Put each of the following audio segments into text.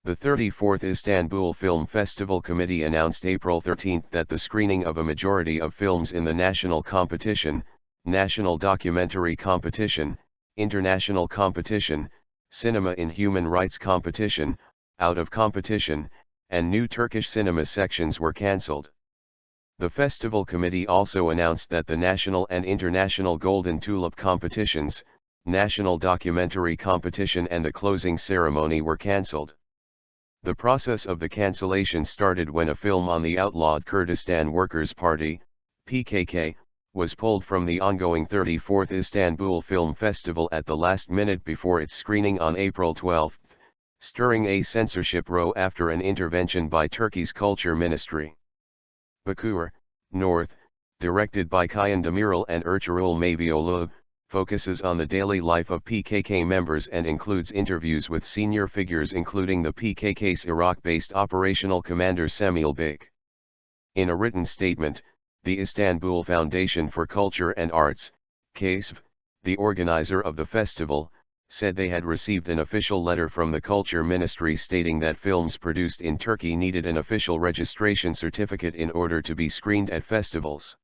The 34th Istanbul Film Festival Committee announced April 13 that the screening of a majority of films in the national competition, national documentary competition, international competition, cinema in human rights competition, out of competition, and new Turkish cinema sections were cancelled. The festival committee also announced that the national and international Golden Tulip competitions, national documentary competition and the closing ceremony were cancelled. The process of the cancellation started when a film on the outlawed Kurdistan Workers Party, PKK, was pulled from the ongoing 34th Istanbul Film Festival at the last minute before its screening on April 12, stirring a censorship row after an intervention by Turkey's Culture Ministry. Bakur, North, directed by Çayan Demirel and Ertuğrul Mavioğlu, focuses on the daily life of PKK members and includes interviews with senior figures including the PKK's Iraq-based operational commander Cemil Bayık. In a written statement, the Istanbul Foundation for Culture and Arts, CASV, the organizer of the festival, said they had received an official letter from the Culture Ministry stating that films produced in Turkey needed an official registration certificate in order to be screened at festivals.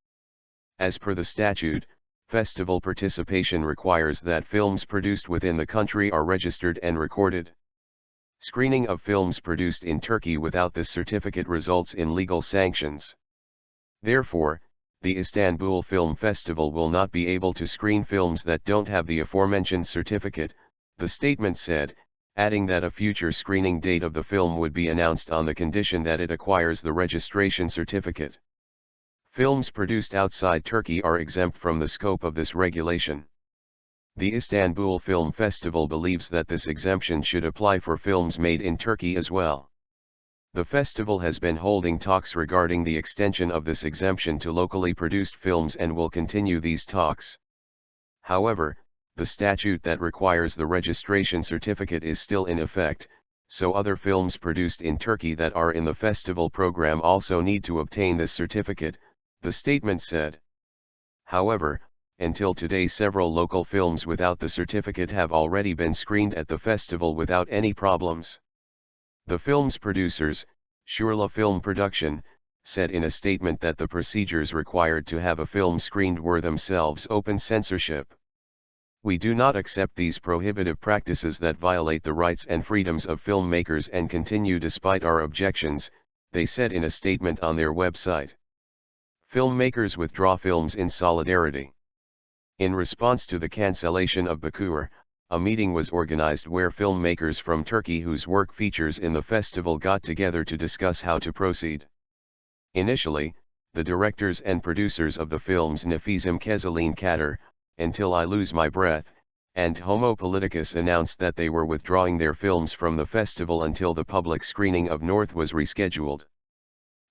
As per the statute, festival participation requires that films produced within the country are registered and recorded. Screening of films produced in Turkey without this certificate results in legal sanctions. Therefore, the Istanbul Film Festival will not be able to screen films that don't have the aforementioned certificate, the statement said, adding that a future screening date of the film would be announced on the condition that it acquires the registration certificate. Films produced outside Turkey are exempt from the scope of this regulation. The Istanbul Film Festival believes that this exemption should apply for films made in Turkey as well. The festival has been holding talks regarding the extension of this exemption to locally produced films and will continue these talks. However, the statute that requires the registration certificate is still in effect, so other films produced in Turkey that are in the festival program also need to obtain this certificate, the statement said. However, until today several local films without the certificate have already been screened at the festival without any problems. The film's producers, Shurla Film Production, said in a statement that the procedures required to have a film screened were themselves open censorship. We do not accept these prohibitive practices that violate the rights and freedoms of filmmakers and continue despite our objections, they said in a statement on their website. Filmmakers withdraw films in solidarity. In response to the cancellation of Bakur, a meeting was organized where filmmakers from Turkey whose work features in the festival got together to discuss how to proceed. Initially, the directors and producers of the films Nefizim Kezelin Kader, Until I Lose My Breath, and Homo Politicus announced that they were withdrawing their films from the festival until the public screening of North was rescheduled.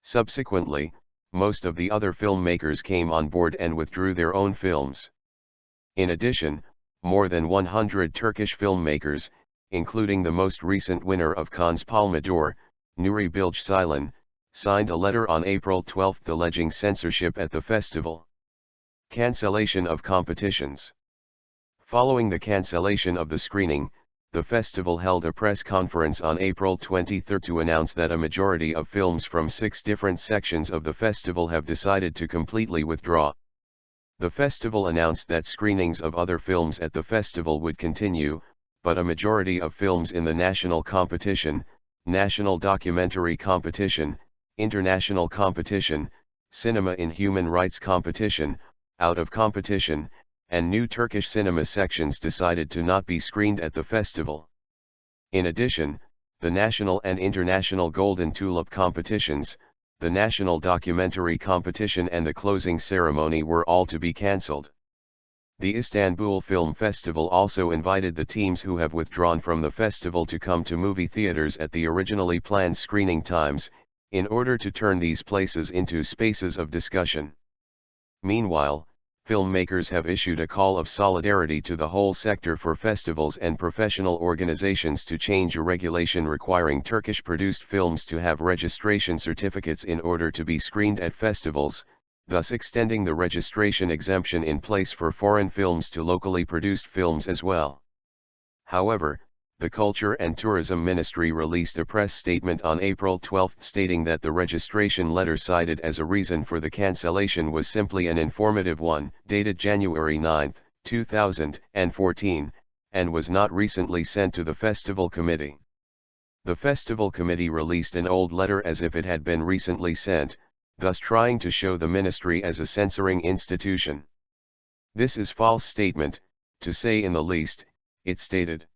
Subsequently, most of the other filmmakers came on board and withdrew their own films. In addition, more than 100 Turkish filmmakers, including the most recent winner of Cannes Palme d'Or, Nuri Bilge Ceylan, signed a letter on April 12 alleging censorship at the festival. Cancellation of competitions. Following the cancellation of the screening, the festival held a press conference on April 23 to announce that a majority of films from 6 different sections of the festival have decided to completely withdraw. The festival announced that screenings of other films at the festival would continue, but a majority of films in the national competition, national documentary competition, international competition, cinema in human rights competition, out of competition, and new Turkish cinema sections decided to not be screened at the festival. In addition, the national and international Golden Tulip competitions, the national documentary competition and the closing ceremony were all to be cancelled. The Istanbul Film Festival also invited the teams who have withdrawn from the festival to come to movie theaters at the originally planned screening times, in order to turn these places into spaces of discussion. Meanwhile, filmmakers have issued a call of solidarity to the whole sector for festivals and professional organizations to change a regulation requiring Turkish-produced films to have registration certificates in order to be screened at festivals, thus extending the registration exemption in place for foreign films to locally produced films as well. However, the Culture and Tourism Ministry released a press statement on April 12 stating that the registration letter cited as a reason for the cancellation was simply an informative one, dated January 9, 2014, and was not recently sent to the festival committee. The festival committee released an old letter as if it had been recently sent, thus trying to show the ministry as a censoring institution. This is false statement, to say in the least, it stated.